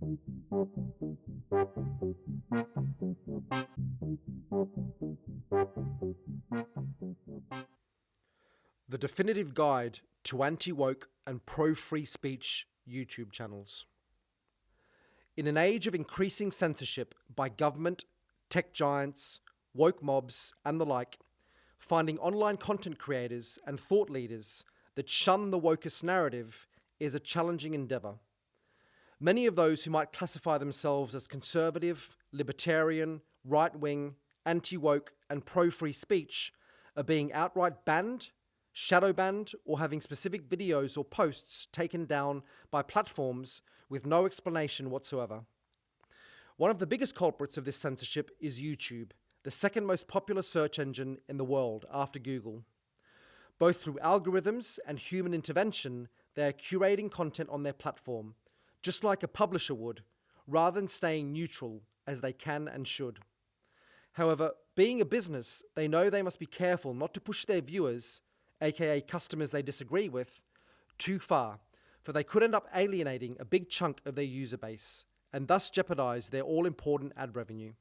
The definitive guide to anti-woke and pro-free speech YouTube channels. In an age of increasing censorship by government, tech giants, woke mobs, and the like, finding online content creators and thought leaders that shun the wokest narrative is a challenging endeavor. Many of those who might classify themselves as conservative, libertarian, right-wing, anti-woke, and pro-free speech are being outright banned, shadow banned, or having specific videos or posts taken down by platforms with no explanation whatsoever. One of the biggest culprits of this censorship is YouTube, the second most popular search engine in the world after Google. Both through algorithms and human intervention, they are curating content on their platform, just like a publisher would, rather than staying neutral as they can and should. However, being a business, they know they must be careful not to push their viewers, aka customers they disagree with, too far, for they could end up alienating a big chunk of their user base, and thus jeopardize their all-important ad revenue.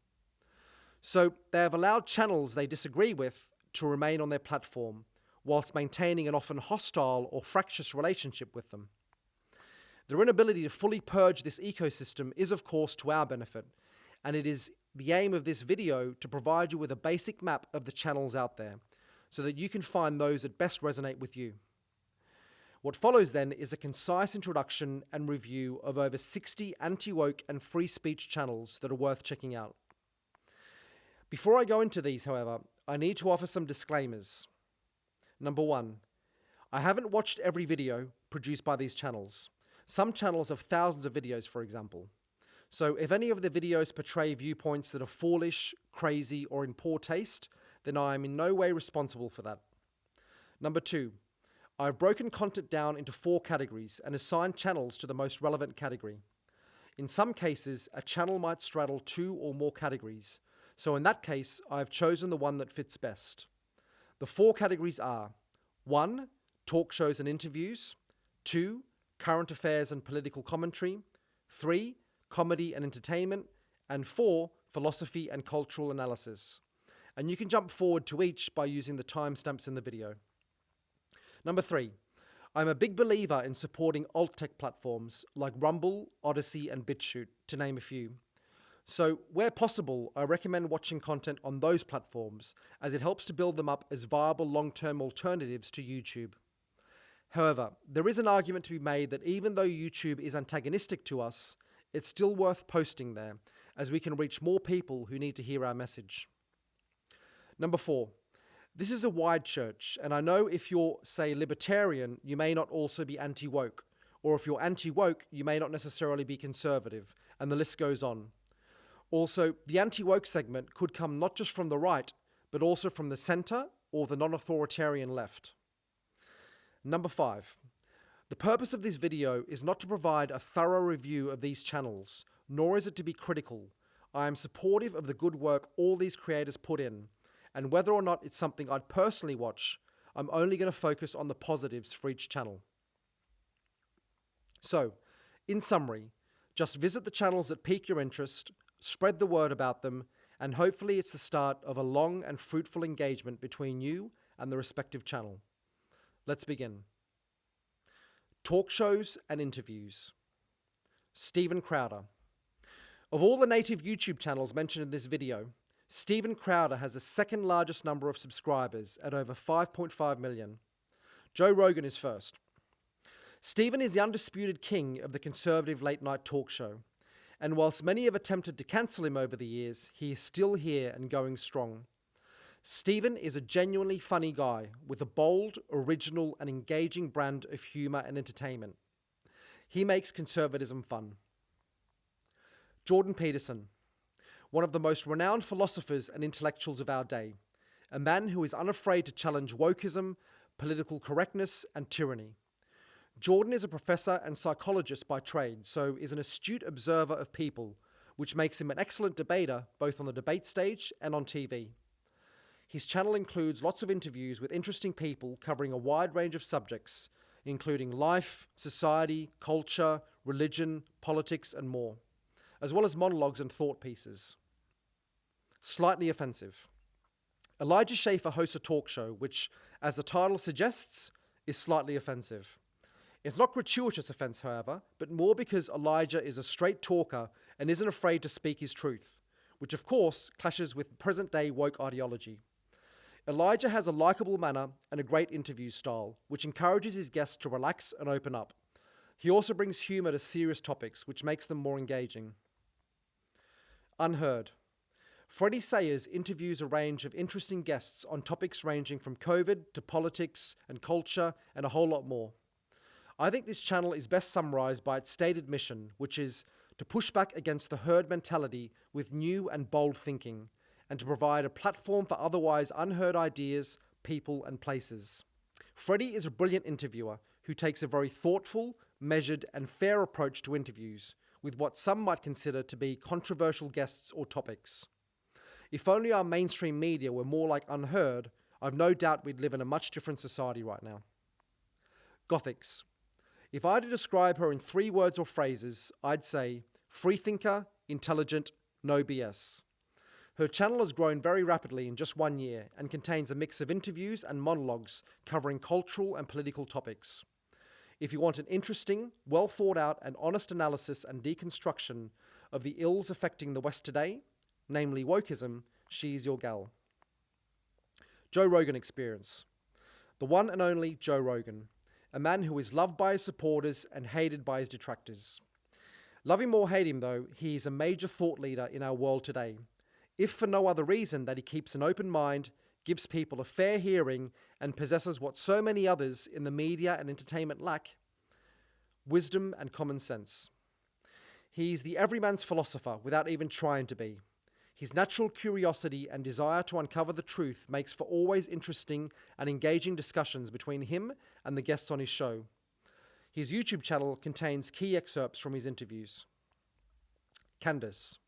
So they have allowed channels they disagree with to remain on their platform, whilst maintaining an often hostile or fractious relationship with them. Their inability to fully purge this ecosystem is, of course, to our benefit, and it is the aim of this video to provide you with a basic map of the channels out there, so that you can find those that best resonate with you. What follows then is a concise introduction and review of over 60 anti-woke and free speech channels that are worth checking out. Before I go into these, however, I need to offer some disclaimers. Number 1, I haven't watched every video produced by these channels. Some channels have thousands of videos, for example. So if any of the videos portray viewpoints that are foolish, crazy, or in poor taste, then I am in no way responsible for that. Number 2, I've broken content down into 4 categories and assigned channels to the most relevant category. In some cases, a channel might straddle 2 or more categories, so in that case, I've chosen the one that fits best. The 4 categories are 1, talk shows and interviews, 2, current affairs and political commentary, 3, comedy and entertainment, and 4, philosophy and cultural analysis. And you can jump forward to each by using the timestamps in the video. Number 3, I'm a big believer in supporting alt-tech platforms like Rumble, Odyssey, and BitChute, to name a few. So, where possible, I recommend watching content on those platforms, as it helps to build them up as viable long-term alternatives to YouTube. However, there is an argument to be made that even though YouTube is antagonistic to us, it's still worth posting there, as we can reach more people who need to hear our message. Number 4, this is a wide church, and I know if you're, say, libertarian, you may not also be anti-woke, or if you're anti-woke, you may not necessarily be conservative, and the list goes on. Also, the anti-woke segment could come not just from the right, but also from the center or the non-authoritarian left. Number 5, the purpose of this video is not to provide a thorough review of these channels, nor is it to be critical. I am supportive of the good work all these creators put in, and whether or not it's something I'd personally watch, I'm only going to focus on the positives for each channel. So, in summary, just visit the channels that pique your interest, spread the word about them, and hopefully it's the start of a long and fruitful engagement between you and the respective channel. Let's begin. Talk shows and interviews. Steven Crowder. Of all the native YouTube channels mentioned in this video, Steven Crowder has the second largest number of subscribers at over 5.5 million. Joe Rogan is first. Steven is the undisputed king of the conservative late-night talk show, and whilst many have attempted to cancel him over the years, he is still here and going strong. Steven is a genuinely funny guy with a bold, original, and engaging brand of humour and entertainment. He makes conservatism fun. Jordan Peterson, one of the most renowned philosophers and intellectuals of our day, a man who is unafraid to challenge wokeism, political correctness, and tyranny. Jordan is a professor and psychologist by trade, so is an astute observer of people, which makes him an excellent debater both on the debate stage and on TV. His channel includes lots of interviews with interesting people covering a wide range of subjects, including life, society, culture, religion, politics, and more. as well as monologues and thought pieces. Slightly offensive. Elijah Schaffer hosts a talk show which, as the title suggests, is slightly offensive. It's not gratuitous offense, however, but more because Elijah is a straight talker and isn't afraid to speak his truth, which of course clashes with present-day woke ideology. Elijah has a likable manner and a great interview style, which encourages his guests to relax and open up. He also brings humor to serious topics, which makes them more engaging. UnHerd. Freddie Sayers interviews a range of interesting guests on topics ranging from COVID to politics and culture and a whole lot more. I think this channel is best summarized by its stated mission, which is to push back against the herd mentality with new and bold thinking, and to provide a platform for otherwise unheard ideas, people, and places. Freddie is a brilliant interviewer who takes a very thoughtful, measured, and fair approach to interviews, with what some might consider to be controversial guests or topics. If only our mainstream media were more like UnHerd, I've no doubt we'd live in a much different society right now. Gothix. If I had to describe her in 3 words or phrases, I'd say freethinker, intelligent, no BS. Her channel has grown very rapidly in just 1 year and contains a mix of interviews and monologues covering cultural and political topics. If you want an interesting, well thought out and honest analysis and deconstruction of the ills affecting the West today, namely wokeism, she's your gal. Joe Rogan Experience. The one and only Joe Rogan, a man who is loved by his supporters and hated by his detractors. Love him or hate him though, he is a major thought leader in our world today, if for no other reason that he keeps an open mind, gives people a fair hearing, and possesses what so many others in the media and entertainment lack: wisdom and common sense. He's the everyman's philosopher without even trying to be. His natural curiosity and desire to uncover the truth makes for always interesting and engaging discussions between him and the guests on his show. His YouTube channel contains key excerpts from his interviews. Candace.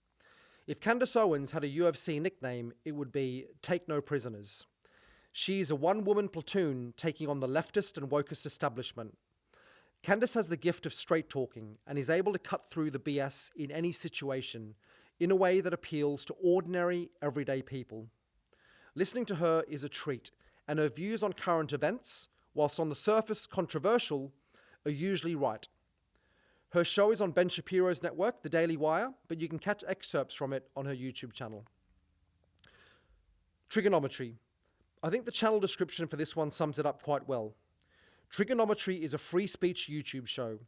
If Candace Owens had a UFC nickname, it would be Take No Prisoners. She's a one-woman platoon taking on the leftist and wokest establishment. Candace has the gift of straight talking and is able to cut through the BS in any situation in a way that appeals to ordinary, everyday people. Listening to her is a treat, and her views on current events, whilst on the surface controversial, are usually right. Her show is on Ben Shapiro's network, The Daily Wire, but you can catch excerpts from it on her YouTube channel. Triggernometry. I think the channel description for this one sums it up quite well. Triggernometry is a free speech YouTube show.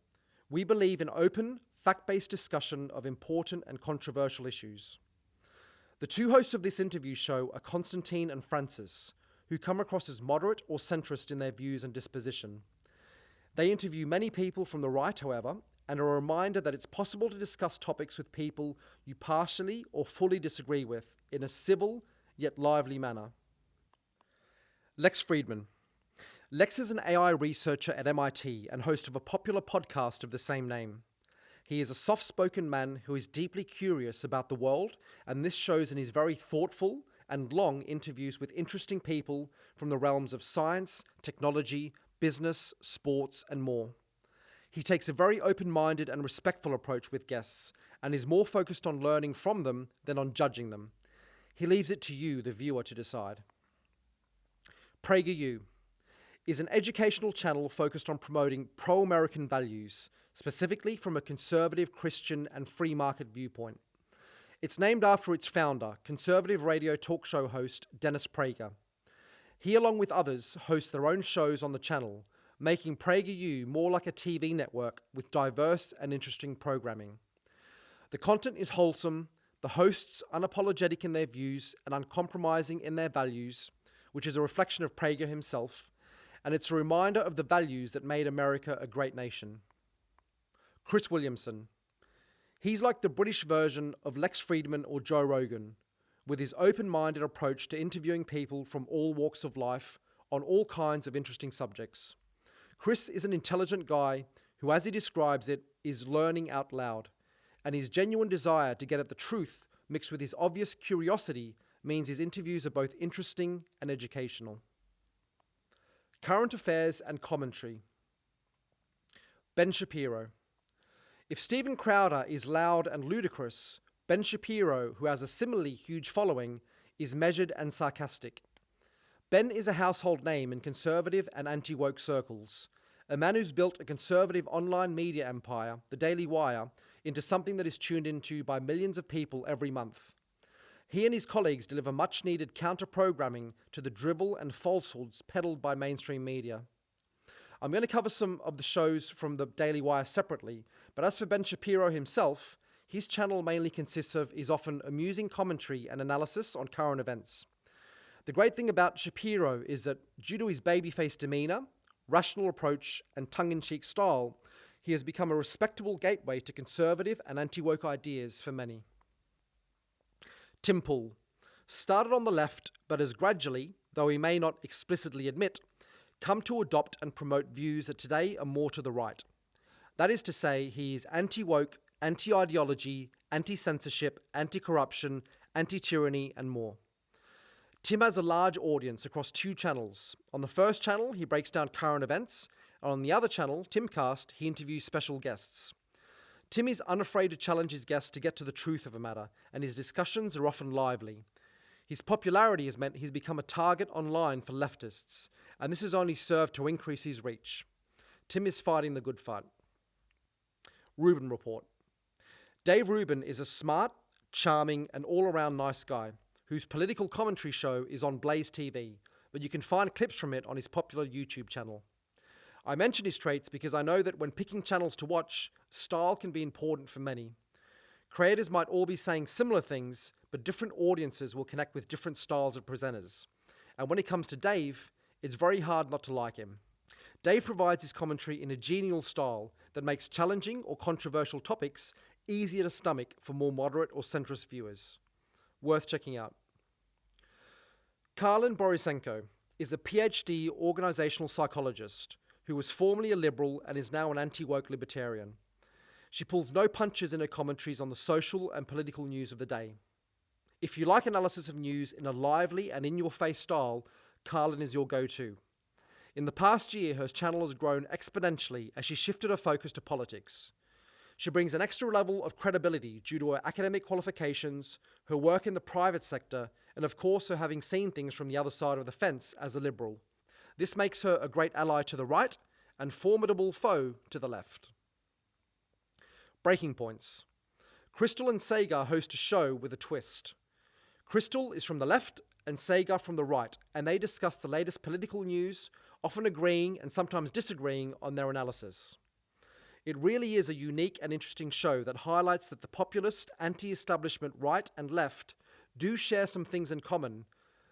We believe in open, fact-based discussion of important and controversial issues. The 2 hosts of this interview show are Constantine and Francis, who come across as moderate or centrist in their views and disposition. They interview many people from the right, however, and are a reminder that it's possible to discuss topics with people you partially or fully disagree with in a civil yet lively manner. Lex Fridman. Lex is an AI researcher at MIT and host of a popular podcast of the same name. He is a soft-spoken man who is deeply curious about the world, and this shows in his very thoughtful and long interviews with interesting people from the realms of science, technology, business, sports, and more. He takes a very open-minded and respectful approach with guests and is more focused on learning from them than on judging them. He leaves it to you, the viewer, to decide. PragerU is an educational channel focused on promoting pro-American values, specifically from a conservative, Christian, and free market viewpoint. It's named after its founder, conservative radio talk show host Dennis Prager. He, along with others, host their own shows on the channel, making PragerU more like a TV network with diverse and interesting programming. The content is wholesome, the hosts unapologetic in their views and uncompromising in their values, which is a reflection of Prager himself, and it's a reminder of the values that made America a great nation. Chris Williamson. He's like the British version of Lex Fridman or Joe Rogan, with his open-minded approach to interviewing people from all walks of life on all kinds of interesting subjects. Chris is an intelligent guy who, as he describes it, is learning out loud, and his genuine desire to get at the truth mixed with his obvious curiosity means his interviews are both interesting and educational. Current affairs and commentary. Ben Shapiro. If Steven Crowder is loud and ludicrous, Ben Shapiro, who has a similarly huge following, is measured and sarcastic. Ben is a household name in conservative and anti-woke circles, a man who's built a conservative online media empire, the Daily Wire, into something that is tuned into by millions of people every month. He and his colleagues deliver much-needed counter-programming to the drivel and falsehoods peddled by mainstream media. I'm going to cover some of the shows from the Daily Wire separately, but as for Ben Shapiro himself, his channel mainly consists of his often amusing commentary and analysis on current events. The great thing about Shapiro is that due to his babyface demeanour, rational approach, and tongue-in-cheek style, he has become a respectable gateway to conservative and anti-woke ideas for many. Tim Pool started on the left, but has gradually, though he may not explicitly admit, come to adopt and promote views that today are more to the right. That is to say, he is anti-woke, anti-ideology, anti-censorship, anti-corruption, anti-tyranny, and more. Tim has a large audience across 2 channels. On the first channel, he breaks down current events, and on the other channel, Timcast, he interviews special guests. Tim is unafraid to challenge his guests to get to the truth of a matter, and his discussions are often lively. His popularity has meant he's become a target online for leftists, and this has only served to increase his reach. Tim is fighting the good fight. Rubin Report. Dave Rubin is a smart, charming, and all-around nice guy, whose political commentary show is on Blaze TV, but you can find clips from it on his popular YouTube channel. I mention his traits because I know that when picking channels to watch, style can be important for many. Creators might all be saying similar things, but different audiences will connect with different styles of presenters. And when it comes to Dave, it's very hard not to like him. Dave provides his commentary in a genial style that makes challenging or controversial topics easier to stomach for more moderate or centrist viewers. Worth checking out. Karlyn Borysenko is a PhD organizational psychologist who was formerly a liberal and is now an anti-woke libertarian. She pulls no punches in her commentaries on the social and political news of the day. If you like analysis of news in a lively and in-your-face style, Karlyn is your go-to. In the past year, her channel has grown exponentially as she shifted her focus to politics. She brings an extra level of credibility due to her academic qualifications, her work in the private sector, and of course her having seen things from the other side of the fence as a liberal. This makes her a great ally to the right and formidable foe to the left. Breaking points. Crystal and Sagar host a show with a twist. Crystal is from the left and Sagar from the right, and they discuss the latest political news, often agreeing and sometimes disagreeing on their analysis. It really is a unique and interesting show that highlights that the populist, anti-establishment right and left do share some things in common,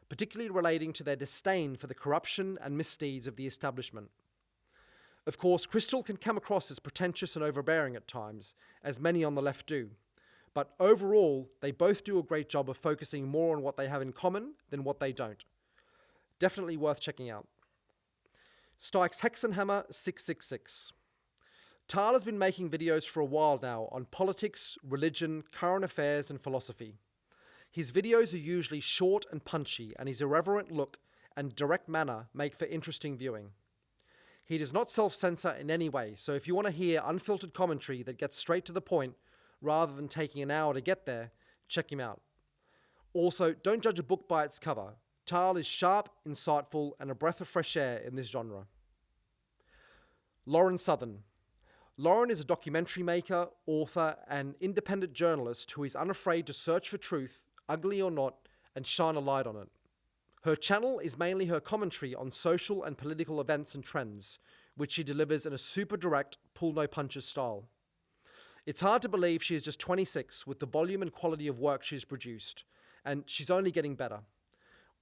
particularly relating to their disdain for the corruption and misdeeds of the establishment. Of course, Crystal can come across as pretentious and overbearing at times, as many on the left do. But overall, they both do a great job of focusing more on what they have in common than what they don't. Definitely worth checking out. Stike's Hexenhammer 666. Tal has been making videos for a while now on politics, religion, current affairs, and philosophy. His videos are usually short and punchy, and his irreverent look and direct manner make for interesting viewing. He does not self-censor in any way, so if you want to hear unfiltered commentary that gets straight to the point, rather than taking an hour to get there, check him out. Also, don't judge a book by its cover. Tal is sharp, insightful, and a breath of fresh air in this genre. Lauren Southern. Lauren is a documentary maker, author, and independent journalist who is unafraid to search for truth, ugly or not, and shine a light on it. Her channel is mainly her commentary on social and political events and trends, which she delivers in a super direct, pull-no-punches style. It's hard to believe she is just 26 with the volume and quality of work she's produced, and she's only getting better.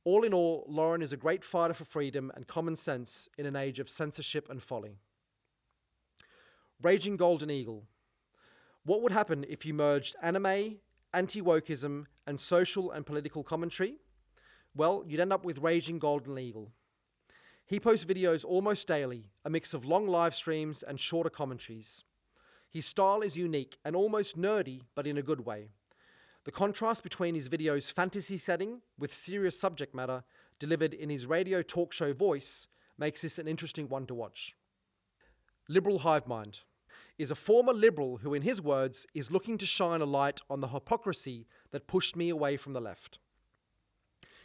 All in all, Lauren is a great fighter for freedom and common sense in an age of censorship and folly. Raging Golden Eagle. What would happen if you merged anime, anti-wokeism, and social and political commentary? Well, you'd end up with Raging Golden Eagle. He posts videos almost daily, a mix of long live streams and shorter commentaries. His style is unique and almost nerdy, but in a good way. The contrast between his video's fantasy setting with serious subject matter delivered in his radio talk show voice makes this an interesting one to watch. Liberal Hivemind. is a former Liberal who, in his words, is looking to shine a light on the hypocrisy that pushed me away from the left.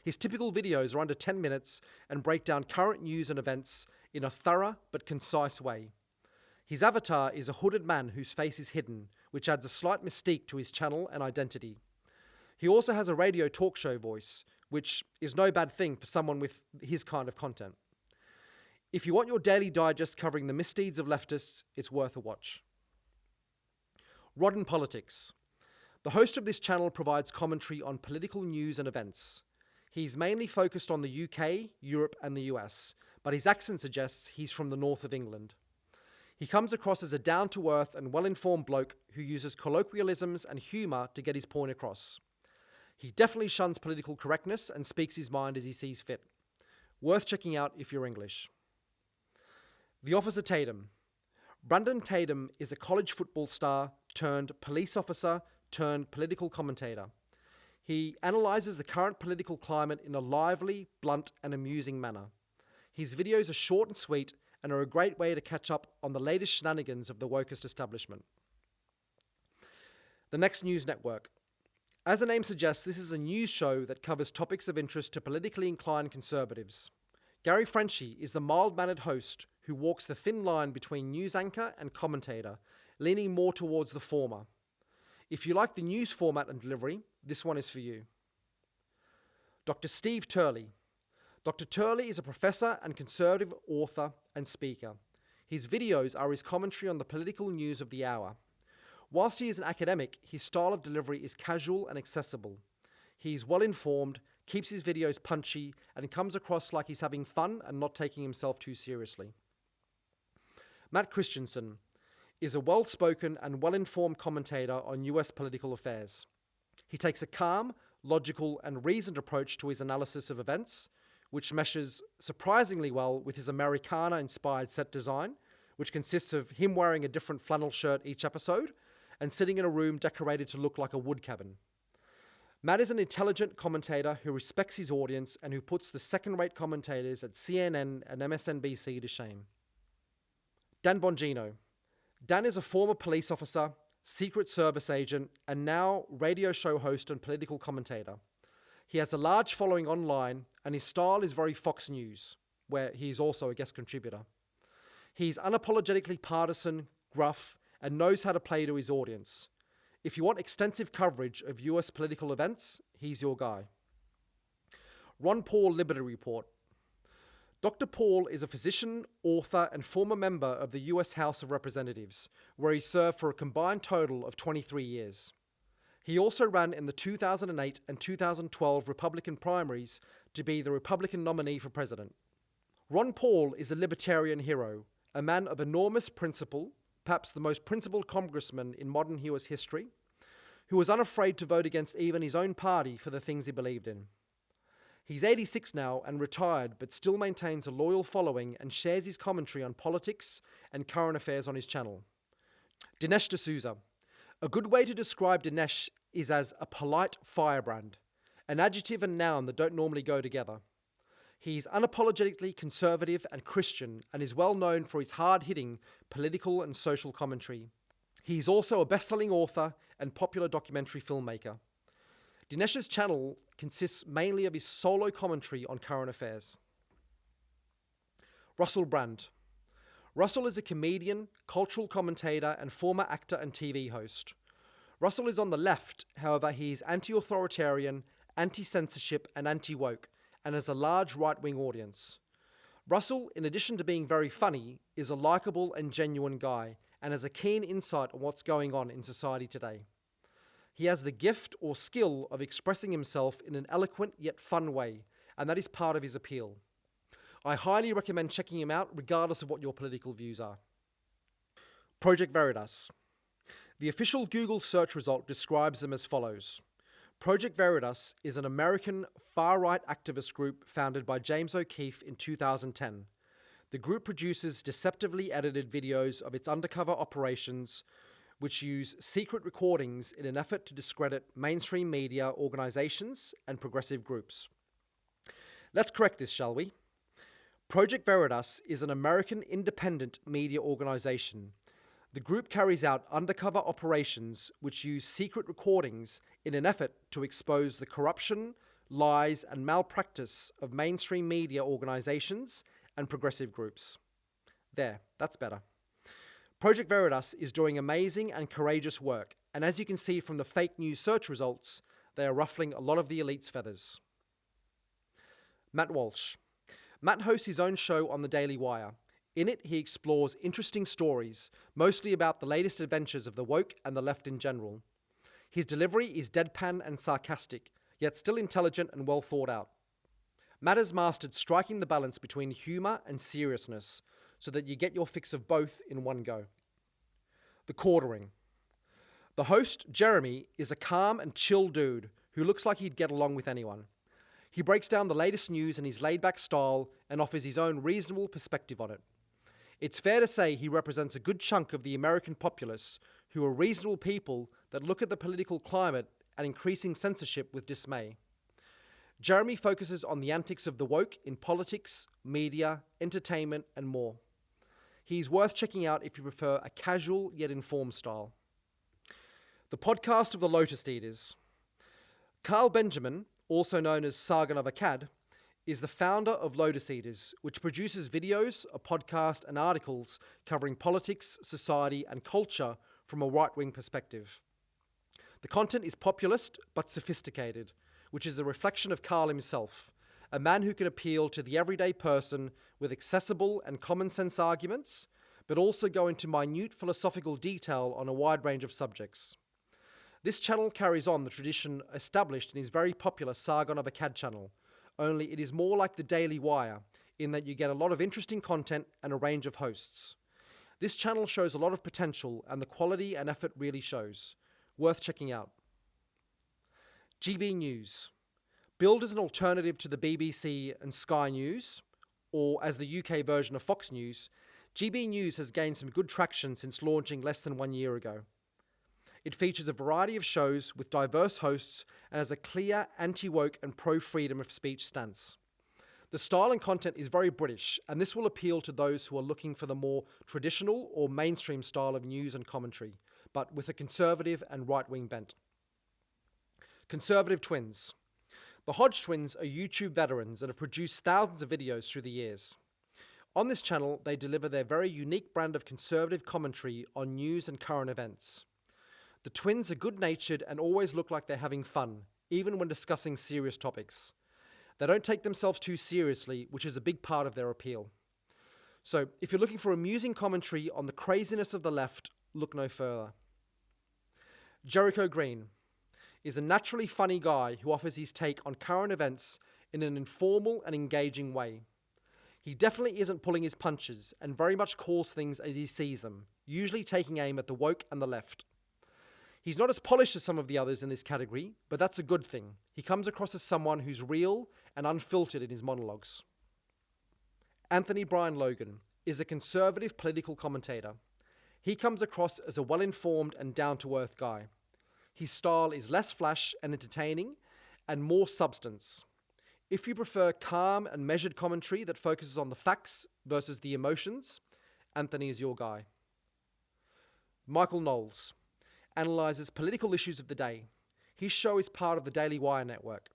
His typical videos are under 10 minutes and break down current news and events in a thorough but concise way. His avatar is a hooded man whose face is hidden, which adds a slight mystique to his channel and identity. He also has a radio talk show voice, which is no bad thing for someone with his kind of content. If you want your daily digest covering the misdeeds of leftists, it's worth a watch. Rod in Politics. The host of this channel provides commentary on political news and events. He's mainly focused on the UK, Europe, and the US, but his accent suggests he's from the north of England. He comes across as a down-to-earth and well-informed bloke who uses colloquialisms and humour to get his point across. He definitely shuns political correctness and speaks his mind as he sees fit. Worth checking out if you're English. The Officer Tatum. Brandon Tatum is a college football star turned police officer turned political commentator. He analyses the current political climate in a lively, blunt, and amusing manner. His videos are short and sweet and are a great way to catch up on the latest shenanigans of the wokest establishment. The Next News Network. As the name suggests, this is a news show that covers topics of interest to politically inclined conservatives. Gary Frenchie is the mild-mannered host who walks the thin line between news anchor and commentator, leaning more towards the former. If you like the news format and delivery, this one is for you. Dr. Steve Turley. Dr. Turley is a professor and conservative author and speaker. His videos are his commentary on the political news of the hour. Whilst he is an academic, his style of delivery is casual and accessible. He is well-informed, keeps his videos punchy, and comes across like he's having fun and not taking himself too seriously. Matt Christiansen is a well-spoken and well-informed commentator on US political affairs. He takes a calm, logical, and reasoned approach to his analysis of events, which meshes surprisingly well with his Americana-inspired set design, which consists of him wearing a different flannel shirt each episode and sitting in a room decorated to look like a wood cabin. Matt is an intelligent commentator who respects his audience and who puts the second-rate commentators at CNN and MSNBC to shame. Dan Bongino. Dan is a former police officer, Secret Service agent, and now radio show host and political commentator. He has a large following online, and his style is very Fox News, where he is also a guest contributor. He's unapologetically partisan, gruff, and knows how to play to his audience. If you want extensive coverage of US political events, he's your guy. Ron Paul Liberty Report. Dr. Paul is a physician, author, and former member of the US House of Representatives, where he served for a combined total of 23 years. He also ran in the 2008 and 2012 Republican primaries to be the Republican nominee for president. Ron Paul is a libertarian hero, a man of enormous principle, perhaps the most principled congressman in modern US history, who was unafraid to vote against even his own party for the things he believed in. He's 86 now and retired, but still maintains a loyal following and shares his commentary on politics and current affairs on his channel. Dinesh D'Souza. A good way to describe Dinesh is as a polite firebrand, an adjective and noun that don't normally go together. He's unapologetically conservative and Christian and is well known for his hard-hitting political and social commentary. He's also a best-selling author and popular documentary filmmaker. Dinesh's channel consists mainly of his solo commentary on current affairs. Russell Brand. Russell is a comedian, cultural commentator, and former actor and TV host. Russell is on the left, however he is anti-authoritarian, anti-censorship, and anti-woke, and has a large right-wing audience. Russell, in addition to being very funny, is a likable and genuine guy, and has a keen insight on what's going on in society today. He has the gift or skill of expressing himself in an eloquent yet fun way, and that is part of his appeal. I highly recommend checking him out regardless of what your political views are. Project Veritas. The official Google search result describes them as follows. Project Veritas is an American far-right activist group founded by James O'Keefe in 2010. The group produces deceptively edited videos of its undercover operations, which use secret recordings in an effort to discredit mainstream media organizations and progressive groups. Let's correct this, shall we? Project Veritas is an American independent media organization. The group carries out undercover operations which use secret recordings in an effort to expose the corruption, lies, and malpractice of mainstream media organizations and progressive groups. There, that's better. Project Veritas is doing amazing and courageous work, and as you can see from the fake news search results, they are ruffling a lot of the elite's feathers. Matt Walsh. Matt hosts his own show on the Daily Wire. In it, he explores interesting stories, mostly about the latest adventures of the woke and the left in general. His delivery is deadpan and sarcastic, yet still intelligent and well thought out. Matt has mastered striking the balance between humour and seriousness, so that you get your fix of both in one go. TheQuartering. The host, Jeremy, is a calm and chill dude who looks like he'd get along with anyone. He breaks down the latest news in his laid-back style and offers his own reasonable perspective on it. It's fair to say he represents a good chunk of the American populace who are reasonable people that look at the political climate and increasing censorship with dismay. Jeremy focuses on the antics of the woke in politics, media, entertainment, and more. He's worth checking out if you prefer a casual yet informed style. The podcast of the Lotus Eaters. Carl Benjamin, also known as Sargon of Akkad, is the founder of Lotus Eaters, which produces videos, a podcast, and articles covering politics, society, and culture from a right-wing perspective. The content is populist but sophisticated, which is a reflection of Carl himself, a man who can appeal to the everyday person with accessible and common-sense arguments, but also go into minute philosophical detail on a wide range of subjects. This channel carries on the tradition established in his very popular Sargon of Akkad channel, only it is more like the Daily Wire, in that you get a lot of interesting content and a range of hosts. This channel shows a lot of potential, and the quality and effort really shows. Worth checking out. GBNews. Billed as an alternative to the BBC and Sky News, or as the UK version of Fox News, GBNews has gained some good traction since launching less than 1 year ago. It features a variety of shows with diverse hosts and has a clear anti-woke and pro-freedom of speech stance. The style and content is very British, and this will appeal to those who are looking for the more traditional or mainstream style of news and commentary, but with a conservative and right-wing bent. Conservative Twins. The Hodge twins are YouTube veterans that have produced thousands of videos through the years. On this channel, they deliver their very unique brand of conservative commentary on news and current events. The twins are good-natured and always look like they're having fun, even when discussing serious topics. They don't take themselves too seriously, which is a big part of their appeal. So, if you're looking for amusing commentary on the craziness of the left, look no further. Jericho Green is a naturally funny guy who offers his take on current events in an informal and engaging way. He definitely isn't pulling his punches and very much calls things as he sees them, usually taking aim at the woke and the left. He's not as polished as some of the others in this category, but that's a good thing. He comes across as someone who's real and unfiltered in his monologues. Anthony Brian Logan is a conservative political commentator. He comes across as a well-informed and down-to-earth guy. His style is less flash and entertaining and more substance. If you prefer calm and measured commentary that focuses on the facts versus the emotions, Anthony is your guy. Michael Knowles analyzes political issues of the day. His show is part of the Daily Wire network.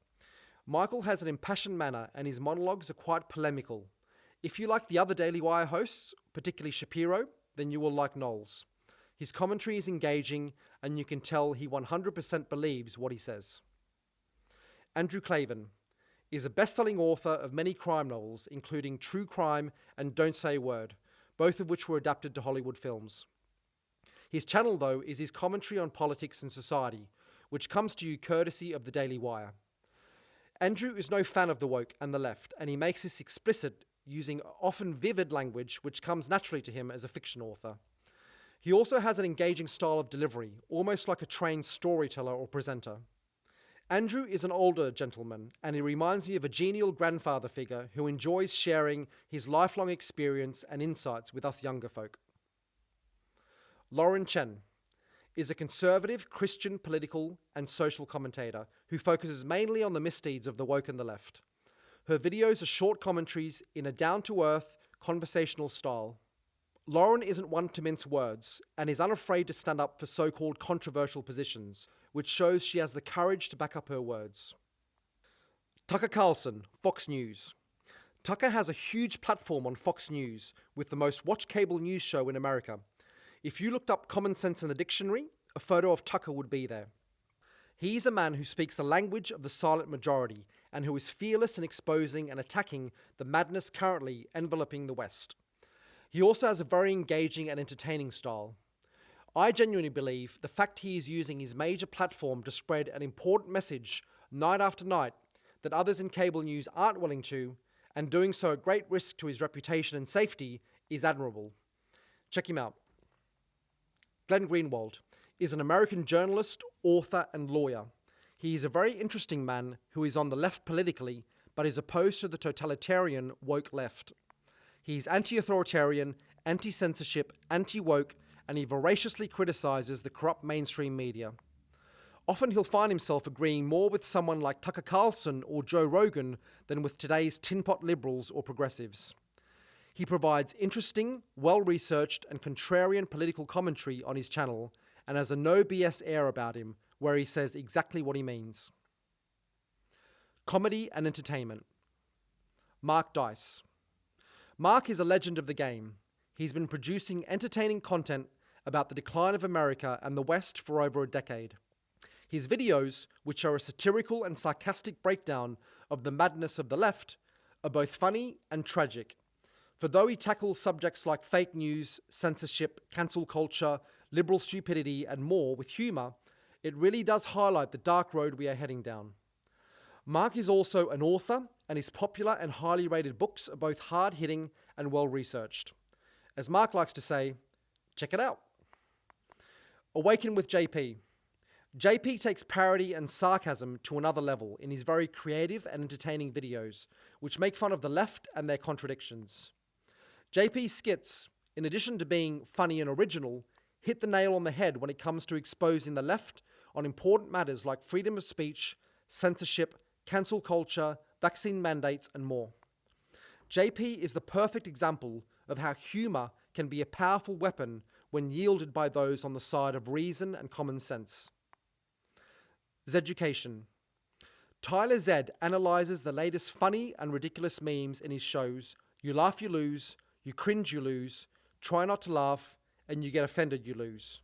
Michael has an impassioned manner and his monologues are quite polemical. If you like the other Daily Wire hosts, particularly Shapiro, then you will like Knowles. His commentary is engaging and you can tell he 100% believes what he says. Andrew Klavan is a best-selling author of many crime novels, including True Crime and Don't Say a Word, both of which were adapted to Hollywood films. His channel, though, is his commentary on politics and society, which comes to you courtesy of the Daily Wire. Andrew is no fan of the woke and the left, and he makes this explicit, using often vivid language which comes naturally to him as a fiction author. He also has an engaging style of delivery, almost like a trained storyteller or presenter. Andrew is an older gentleman, and he reminds me of a genial grandfather figure who enjoys sharing his lifelong experience and insights with us younger folk. Lauren Chen is a conservative Christian political and social commentator who focuses mainly on the misdeeds of the woke and the left. Her videos are short commentaries in a down-to-earth, conversational style. Lauren isn't one to mince words and is unafraid to stand up for so-called controversial positions, which shows she has the courage to back up her words. Tucker Carlson, Fox News. Tucker has a huge platform on Fox News with the most watched cable news show in America. If you looked up common sense in the dictionary, a photo of Tucker would be there. He is a man who speaks the language of the silent majority and who is fearless in exposing and attacking the madness currently enveloping the West. He also has a very engaging and entertaining style. I genuinely believe the fact he is using his major platform to spread an important message night after night that others in cable news aren't willing to, and doing so at great risk to his reputation and safety, is admirable. Check him out. Glenn Greenwald is an American journalist, author, and lawyer. He is a very interesting man who is on the left politically, but is opposed to the totalitarian woke left. He is anti-authoritarian, anti-censorship, anti-woke, and he voraciously criticizes the corrupt mainstream media. Often he'll find himself agreeing more with someone like Tucker Carlson or Joe Rogan than with today's tin-pot liberals or progressives. He provides interesting, well-researched, and contrarian political commentary on his channel, and has a no-BS air about him, where he says exactly what he means. Comedy and entertainment. Mark Dice. Mark is a legend of the game. He's been producing entertaining content about the decline of America and the West for over a decade. His videos, which are a satirical and sarcastic breakdown of the madness of the left, are both funny and tragic. For though he tackles subjects like fake news, censorship, cancel culture, liberal stupidity, and more with humour, it really does highlight the dark road we are heading down. Mark is also an author, and his popular and highly rated books are both hard-hitting and well-researched. As Mark likes to say, check it out. Awaken with JP. JP takes parody and sarcasm to another level in his very creative and entertaining videos, which make fun of the left and their contradictions. JP's skits, in addition to being funny and original, hit the nail on the head when it comes to exposing the left on important matters like freedom of speech, censorship, cancel culture, vaccine mandates, and more. JP is the perfect example of how humour can be a powerful weapon when yielded by those on the side of reason and common sense. Zeducation. Tyler Zed analyses the latest funny and ridiculous memes in his shows You Laugh, You Lose, You Cringe, You Lose, Try Not to Laugh, and You Get Offended, You Lose.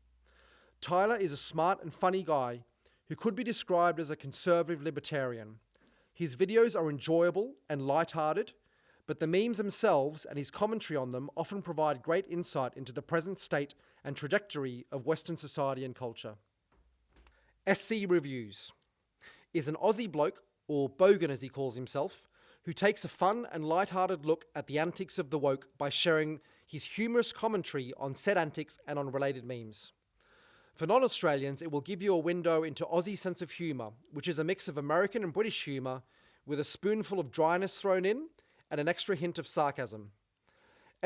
Tyler is a smart and funny guy who could be described as a conservative libertarian. His videos are enjoyable and light-hearted, but the memes themselves and his commentary on them often provide great insight into the present state and trajectory of Western society and culture. SC Reviews is an Aussie bloke, or bogan as he calls himself, who takes a fun and light-hearted look at the antics of the woke by sharing his humorous commentary on said antics and on related memes. For non-Australians, it will give you a window into Aussie sense of humour, which is a mix of American and British humour with a spoonful of dryness thrown in and an extra hint of sarcasm.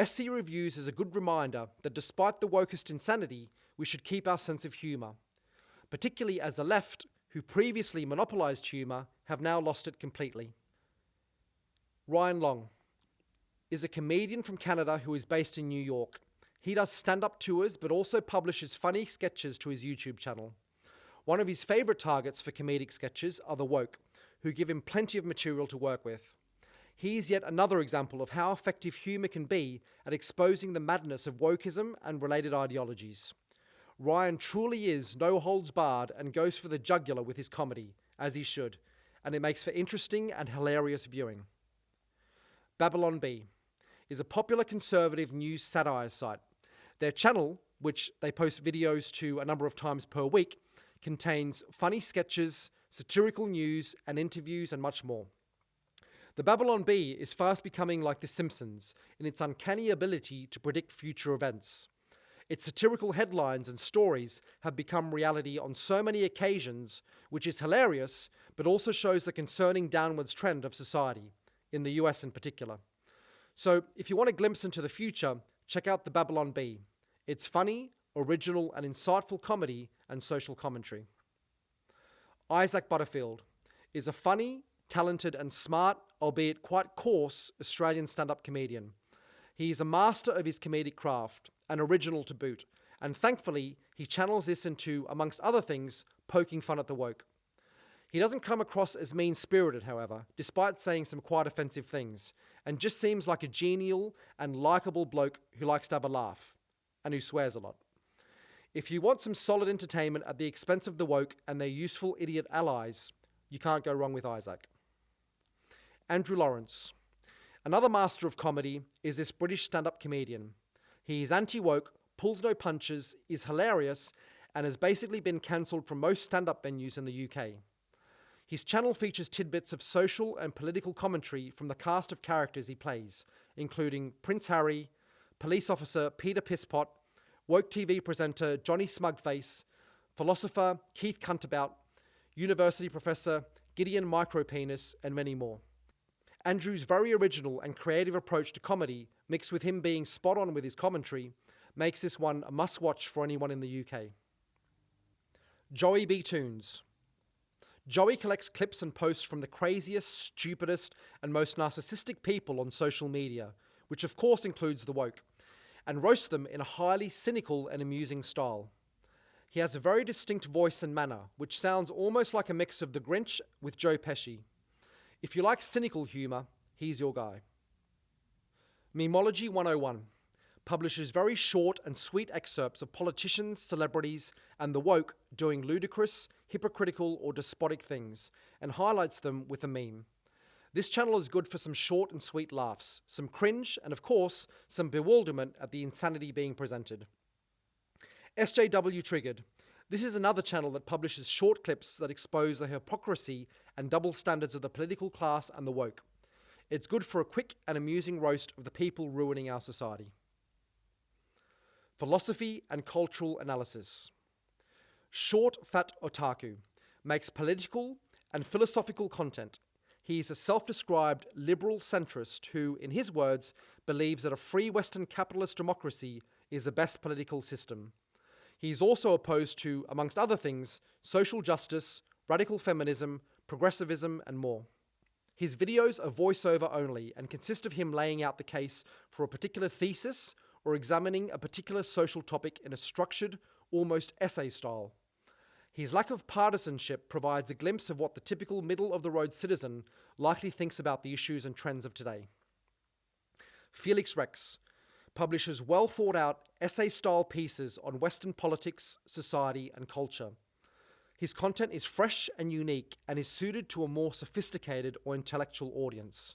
SC Reviews is a good reminder that despite the wokest insanity, we should keep our sense of humour, particularly as the left, who previously monopolised humour, have now lost it completely. Ryan Long is a comedian from Canada who is based in New York. He does stand-up tours but also publishes funny sketches to his YouTube channel. One of his favourite targets for comedic sketches are the woke, who give him plenty of material to work with. He is yet another example of how effective humour can be at exposing the madness of wokeism and related ideologies. Ryan truly is no holds barred and goes for the jugular with his comedy, as he should, and it makes for interesting and hilarious viewing. Babylon Bee is a popular conservative news satire site. Their channel, which they post videos to a number of times per week, contains funny sketches, satirical news, and interviews, and much more. The Babylon Bee is fast becoming like The Simpsons in its uncanny ability to predict future events. Its satirical headlines and stories have become reality on so many occasions, which is hilarious, but also shows the concerning downwards trend of society, in the US in particular. So, if you want a glimpse into the future, check out the Babylon Bee. It's funny, original, and insightful comedy and social commentary. Isaac Butterfield is a funny, talented, and smart, albeit quite coarse, Australian stand-up comedian. He is a master of his comedic craft, an original to boot, and thankfully he channels this into, amongst other things, poking fun at the woke. He doesn't come across as mean-spirited, however, despite saying some quite offensive things, and just seems like a genial and likeable bloke who likes to have a laugh, and who swears a lot. If you want some solid entertainment at the expense of the woke and their useful idiot allies, you can't go wrong with Isaac. Andrew Lawrence. Another master of comedy is this British stand-up comedian. He is anti-woke, pulls no punches, is hilarious, and has basically been cancelled from most stand-up venues in the UK. His channel features tidbits of social and political commentary from the cast of characters he plays, including Prince Harry, police officer Peter Pisspot, woke TV presenter Johnny Smugface, philosopher Keith Cuntabout, university professor Gideon Micropenis, and many more. Andrew's very original and creative approach to comedy, mixed with him being spot on with his commentary, makes this one a must-watch for anyone in the UK. Joey B Toonz. Joey collects clips and posts from the craziest, stupidest, and most narcissistic people on social media, which of course includes the woke, and roasts them in a highly cynical and amusing style. He has a very distinct voice and manner, which sounds almost like a mix of The Grinch with Joe Pesci. If you like cynical humour, he's your guy. Memology 101 publishes very short and sweet excerpts of politicians, celebrities, and the woke doing ludicrous, hypocritical, or despotic things, and highlights them with a meme. This channel is good for some short and sweet laughs, some cringe, and of course, some bewilderment at the insanity being presented. Sjw Triggered. This is another channel that publishes short clips that expose the hypocrisy and double standards of the political class and the woke. It's good for a quick and amusing roast of the people ruining our society. Philosophy and cultural analysis. Short Fat Otaku makes political and philosophical content. He is a self-described liberal centrist who, in his words, believes that a free Western capitalist democracy is the best political system. He is also opposed to, amongst other things, social justice, radical feminism, progressivism, and more. His videos are voiceover only and consist of him laying out the case for a particular thesis or examining a particular social topic in a structured, almost essay style. His lack of partisanship provides a glimpse of what the typical middle-of-the-road citizen likely thinks about the issues and trends of today. Felix Rex publishes well-thought-out essay-style pieces on Western politics, society, and culture. His content is fresh and unique and is suited to a more sophisticated or intellectual audience.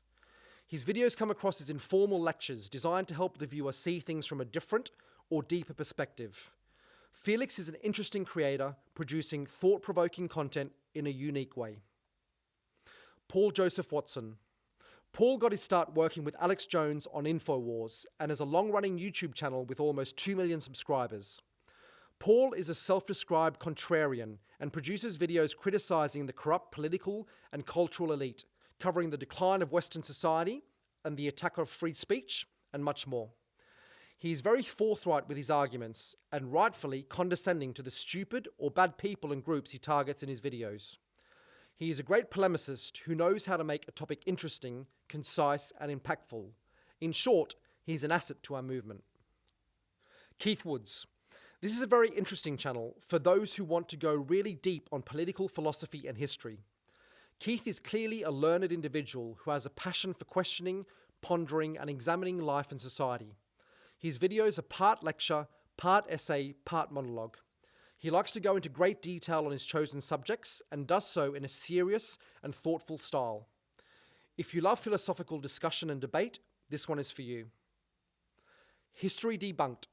His videos come across as informal lectures designed to help the viewer see things from a different or deeper perspective. Felix is an interesting creator, producing thought-provoking content in a unique way. Paul Joseph Watson. Paul got his start working with Alex Jones on InfoWars and has a long-running YouTube channel with almost 2 million subscribers. Paul is a self-described contrarian and produces videos criticizing the corrupt political and cultural elite, covering the decline of Western society and the attack of free speech, and much more. He is very forthright with his arguments and rightfully condescending to the stupid or bad people and groups he targets in his videos. He is a great polemicist who knows how to make a topic interesting, concise, and impactful. In short, he's an asset to our movement. Keith Woods. This is a very interesting channel for those who want to go really deep on political philosophy and history. Keith is clearly a learned individual who has a passion for questioning, pondering, and examining life and society. His videos are part lecture, part essay, part monologue. He likes to go into great detail on his chosen subjects and does so in a serious and thoughtful style. If you love philosophical discussion and debate, this one is for you. History Debunked.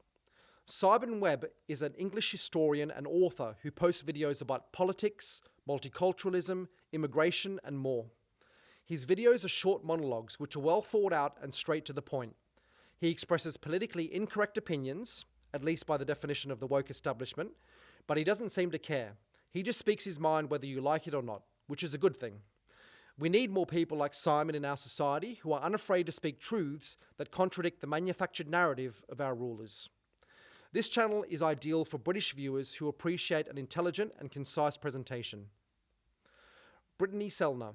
Simon Webb is an English historian and author who posts videos about politics, multiculturalism, immigration, and more. His videos are short monologues which are well thought out and straight to the point. He expresses politically incorrect opinions, at least by the definition of the woke establishment, but he doesn't seem to care. He just speaks his mind whether you like it or not, which is a good thing. We need more people like Simon in our society who are unafraid to speak truths that contradict the manufactured narrative of our rulers. This channel is ideal for British viewers who appreciate an intelligent and concise presentation. Brittany Sellner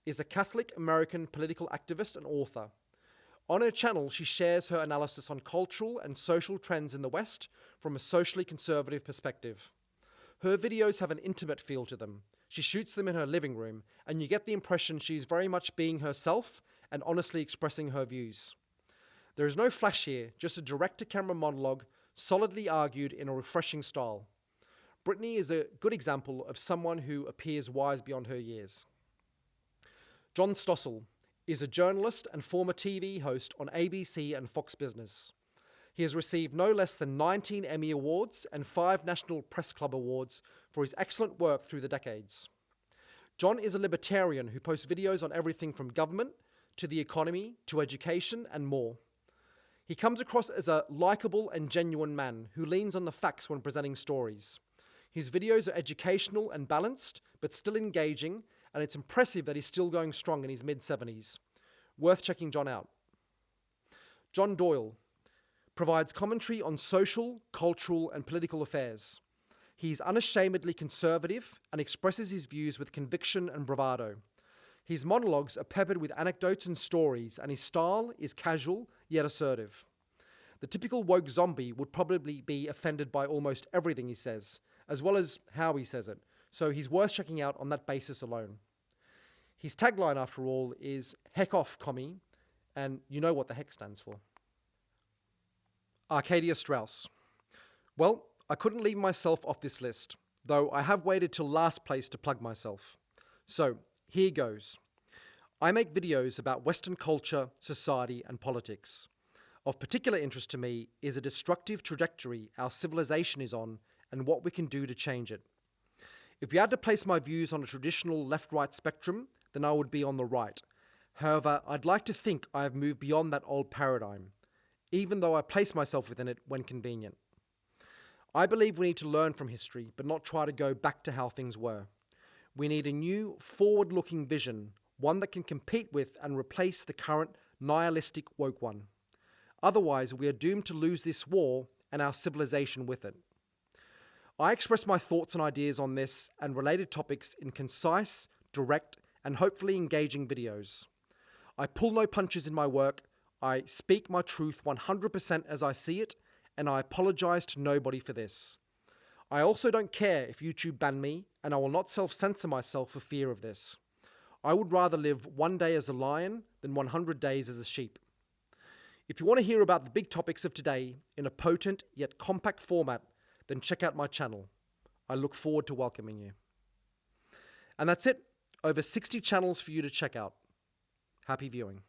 is a Catholic American political activist and author. On her channel, she shares her analysis on cultural and social trends in the West from a socially conservative perspective. Her videos have an intimate feel to them. She shoots them in her living room, and you get the impression she's very much being herself and honestly expressing her views. There is no flash here, just a direct-to-camera monologue, solidly argued in a refreshing style. Brittany is a good example of someone who appears wise beyond her years. John Stossel is a journalist and former TV host on ABC and Fox Business. He has received no less than 19 Emmy Awards and 5 National Press Club Awards for his excellent work through the decades. John is a libertarian who posts videos on everything from government to the economy to education and more. He comes across as a likable and genuine man who leans on the facts when presenting stories. His videos are educational and balanced, but still engaging, and it's impressive that he's still going strong in his mid-70s. Worth checking John out. John Doyle provides commentary on social, cultural, and political affairs. He is unashamedly conservative and expresses his views with conviction and bravado. His monologues are peppered with anecdotes and stories, and his style is casual yet assertive. The typical woke zombie would probably be offended by almost everything he says, as well as how he says it, so he's worth checking out on that basis alone. His tagline, after all, is "Heck off, commie," and you know what the heck stands for. Arcadius Strauss. Well, I couldn't leave myself off this list, though I have waited till last place to plug myself. So, here goes. I make videos about Western culture, society, and politics. Of particular interest to me is a destructive trajectory our civilization is on and what we can do to change it. If you had to place my views on a traditional left-right spectrum, then I would be on the right. However, I'd like to think I have moved beyond that old paradigm, even though I place myself within it when convenient. I believe we need to learn from history, but not try to go back to how things were. We need a new, forward-looking vision, one that can compete with and replace the current nihilistic woke one. Otherwise, we are doomed to lose this war and our civilization with it. I express my thoughts and ideas on this and related topics in concise, direct, and hopefully engaging videos. I pull no punches in my work. I speak my truth 100% as I see it, and I apologize to nobody for this. I also don't care if YouTube ban me, and I will not self-censor myself for fear of this. I would rather live one day as a lion than 100 days as a sheep. If you want to hear about the big topics of today in a potent yet compact format, then check out my channel. I look forward to welcoming you. And that's it. Over 60 channels for you to check out. Happy viewing.